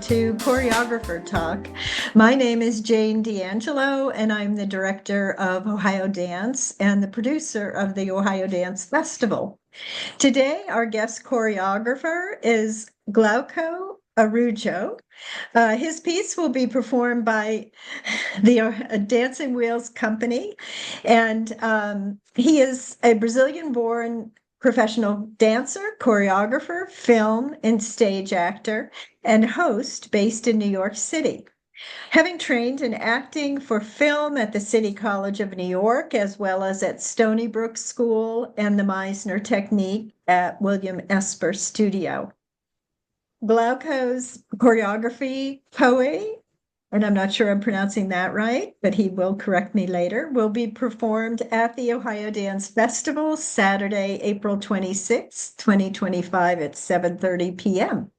to Choreographer Talk. My name is Jane D'Angelo, and I'm the director of Ohio Dance and the producer of the OhioDance Festival. Today, our guest choreographer is Glauco Araujo. His piece will be performed by the Dancing Wheels Company, and he is a Brazilian-born professional dancer, choreographer, film and stage actor, and host based in New York City. Having trained in acting for film at the City College of New York, as well as at Stony Brook School and the Meisner Technique at William Esper Studio. Glauco's choreography, Poe, and I'm not sure I'm pronouncing that right, but he will correct me later, will be performed at the Ohio Dance Festival Saturday, April 26, 2025 at 7:30 p.m.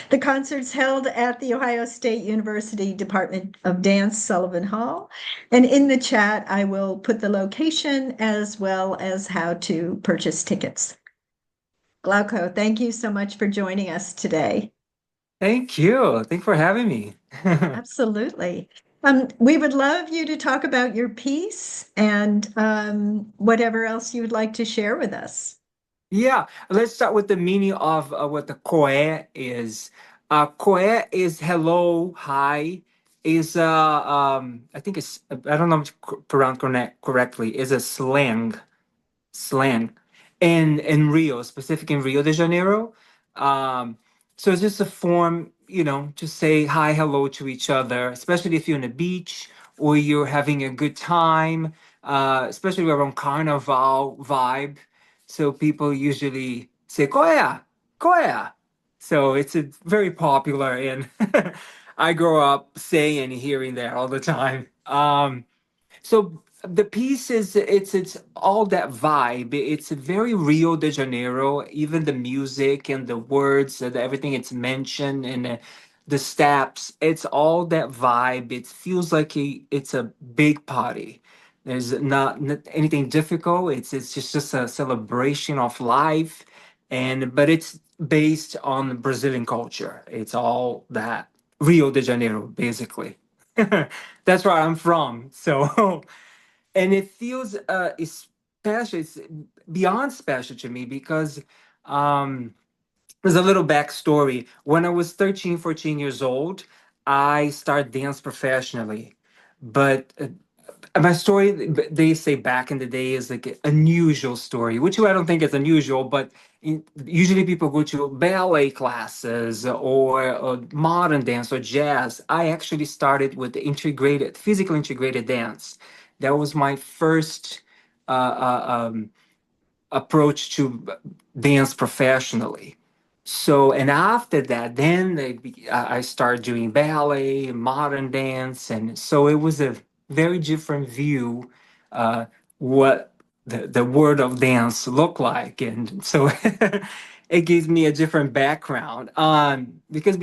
The concert's held at the Ohio State University Department of Dance, Sullivant Hall. And in the chat, I will put the location as well as how to purchase tickets. Glauco, thank you so much for joining us today. Thank you. Thanks for having me. Absolutely. We would love you to talk about your piece and whatever else you would like to share with us. Yeah, let's start with the meaning of what the koe is. Koe is hello, hi. Is I think it's I don't know if pronounce correctly. Is a slang, in Rio, specific in Rio de Janeiro. Um, so it's just a form, to say hi, hello to each other, especially if you're on the beach or you're having a good time, especially around Carnival vibe. So people usually say "Koya, Koya." So it's a very popular, and I grow up saying and hearing that all the time. So the piece is it's all that vibe. It's very Rio de Janeiro. Even the music and the words and everything it's mentioned and the steps. It's all that vibe. It feels like it's a big party. There's not anything difficult. It's just a celebration of life, and but it's based on Brazilian culture. It's all that Rio de Janeiro, basically. That's where I'm from. So, and it feels special. It's beyond special to me because um, there's a little backstory. When I was 13, 14 years old, I started dance professionally. But my story, they say back in the day, is like an unusual story, which I don't think is unusual, but usually people go to ballet classes or modern dance or jazz. I actually started with the physical integrated dance. That was my first uh, approach to dance professionally. So, and after that, then I started doing ballet, modern dance, and so it was a very different view what the world of dance looked like, and so it gives me a different background. Because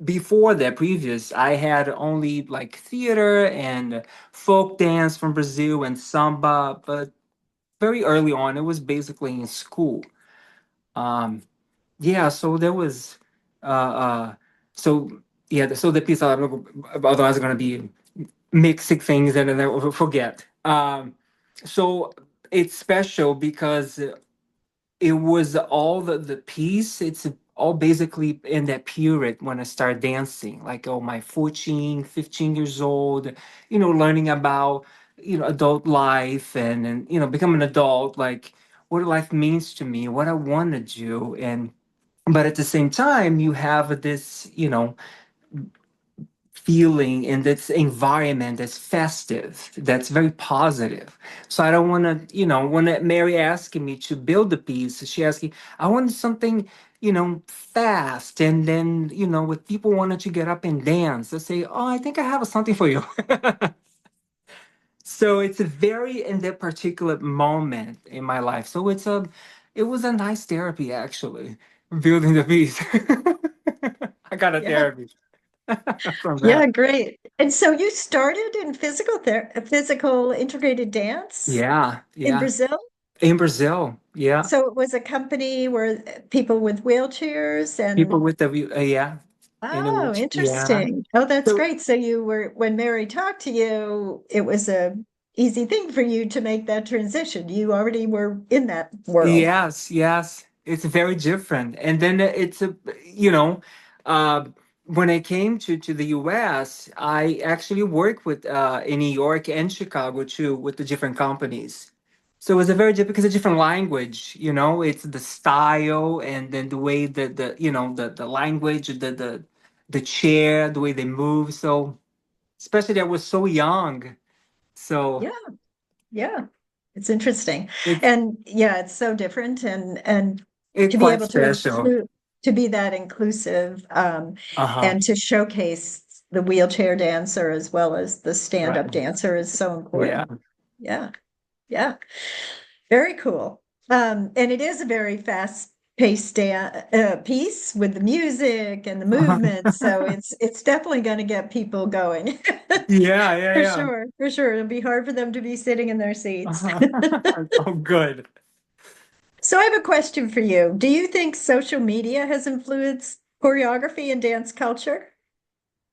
before that, previous, I had only like theater and folk dance from Brazil and samba, but very early on, it was basically in school. Um, yeah, so there was, uh, so yeah, so the piece, otherwise, going to be mixing things and then I will forget. So it's special because it was all the piece. It's all basically in that period when I started dancing, like oh my 14, 15 years old, learning about adult life and becoming an adult, like what life means to me, what I want to do, and but at the same time you have this feeling in this environment that's festive, that's very positive. So I don't want to, when Mary asking me to build a piece, she asking, I want something, fast. And then, with people wanting to get up and dance, I say, oh, I think I have something for you. So it's a very in that particular moment in my life. So it was a nice therapy actually, building the piece. I got a Yeah, therapy from yeah, that. great. And so you started in physical integrated dance Yeah, in yeah. Brazil? In Brazil, yeah. So it was a company where people with wheelchairs People and with the yeah. in Oh, which, yeah. interesting. Oh, that's So great. So you were, when Mary talked to you, it was a easy thing for you to make that transition. You already were in that world. yes, yes, it's very different. And then it's a, you know, uh, when I came to the US, I actually worked with in New York and Chicago too with the different companies. So it was a very different because it's a different language, it's the style and then the way that the language, the chair, the way they move. So especially I was so young. So Yeah, yeah. It's interesting. it's And yeah, it's so different and it's to be quite able to special. include to be that inclusive Uh-huh. and to showcase the wheelchair dancer as well as the stand-up Right. dancer is so Yeah. important. Yeah, yeah. Very cool. And it is a very fast-paced piece with the music and the movement, so it's definitely going to get people going. Yeah, yeah, For yeah. sure, for sure. It'll be hard for them to be sitting in their seats. Uh-huh. Oh, good. So I have a question for you. Do you think social media has influenced choreography and dance culture?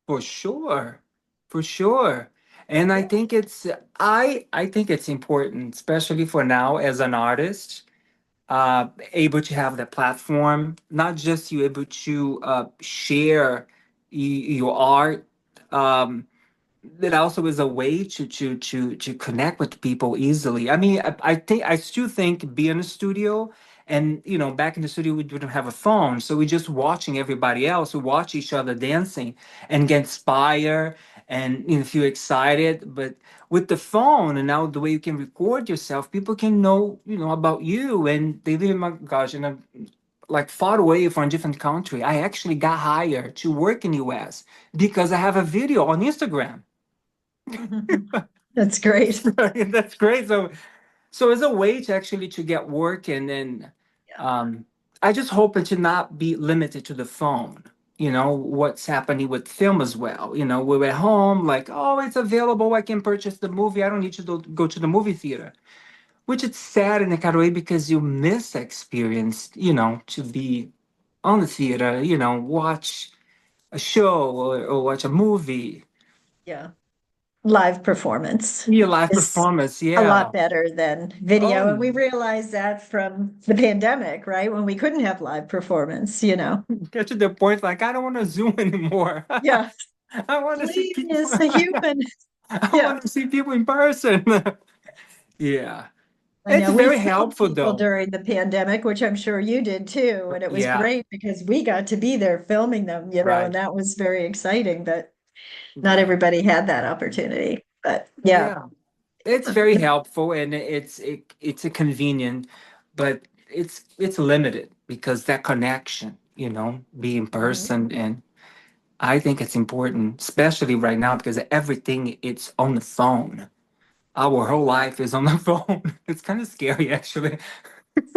For sure. For sure. And I Yeah. think I think it's important, especially for now as an artist, able to have the platform, not just you able to share your art, um, that also is a way to connect with people easily. I mean, I think I still think be in a studio, and back in the studio we didn't have a phone, so we just watching everybody else, we watch each other dancing and get inspired and feel excited. But with the phone and now the way you can record yourself, people can know about you, and they live, my gosh, in a like far away from a different country. I actually got hired to work in US because I have a video on Instagram. That's great. That's great. So as a way to actually to get work, and then Yeah. um, I just hope it to not be limited to the phone. What's happening with film as well. We're at home, like, oh, it's available. I can purchase the movie. I don't need to go to the movie theater, which is sad in a kind of way because you miss the experience. To be on the theater. Watch a show or watch a movie. Yeah. Live performance Your live is performance, a yeah. lot better than video. And Oh, we realized that from the pandemic, right? When we couldn't have live performance. get to the point like I don't want to Zoom anymore. Yeah. I want to see people. Please, a human. I Yeah. want to see people in person. Yeah, I it's know we very filmed helpful people though. during the pandemic, which I'm sure you did too. And it was Yeah, great because we got to be there filming them, and right, that was very exciting, but not right. everybody had that opportunity. But yeah, Yeah, it's very helpful, and it's a convenient, but it's limited because that connection, be in Mhm. person, and I think it's important, especially right now because everything it's on the phone. Our whole life is on the phone. It's kind of scary, actually.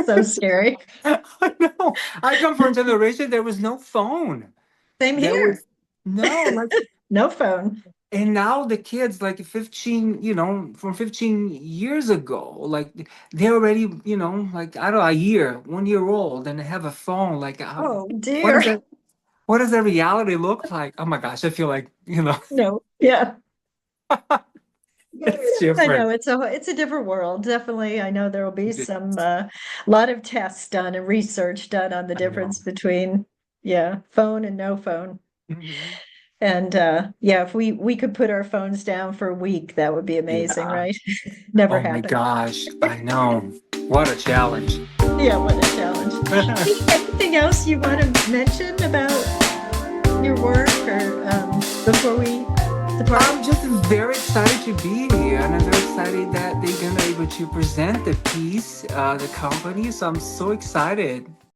So scary. I know. I come from a generation there was no phone. Same There here. was no like, No phone. and now the kids like 15, from 15 years ago, like they're already, like I don't know, a year, 1 year old, and they have a phone. Like, Oh what dear. does that? What does that reality look like? Oh my gosh, I feel like No. Yeah. it's I know different. it's a different world. Definitely. I know there will be some lot of tests done and research done on the I know. difference between yeah, phone and no phone. Mhm. And yeah, if we could put our phones down for a week, that would be amazing, Yeah. right? Never Oh my happened. gosh, I know. What a challenge. Yeah, what a challenge. Anything else you want to mention about your work or before we depart? I'm just very excited to be here, and I'm very excited that they're gonna able to present the piece, the company. So I'm so excited.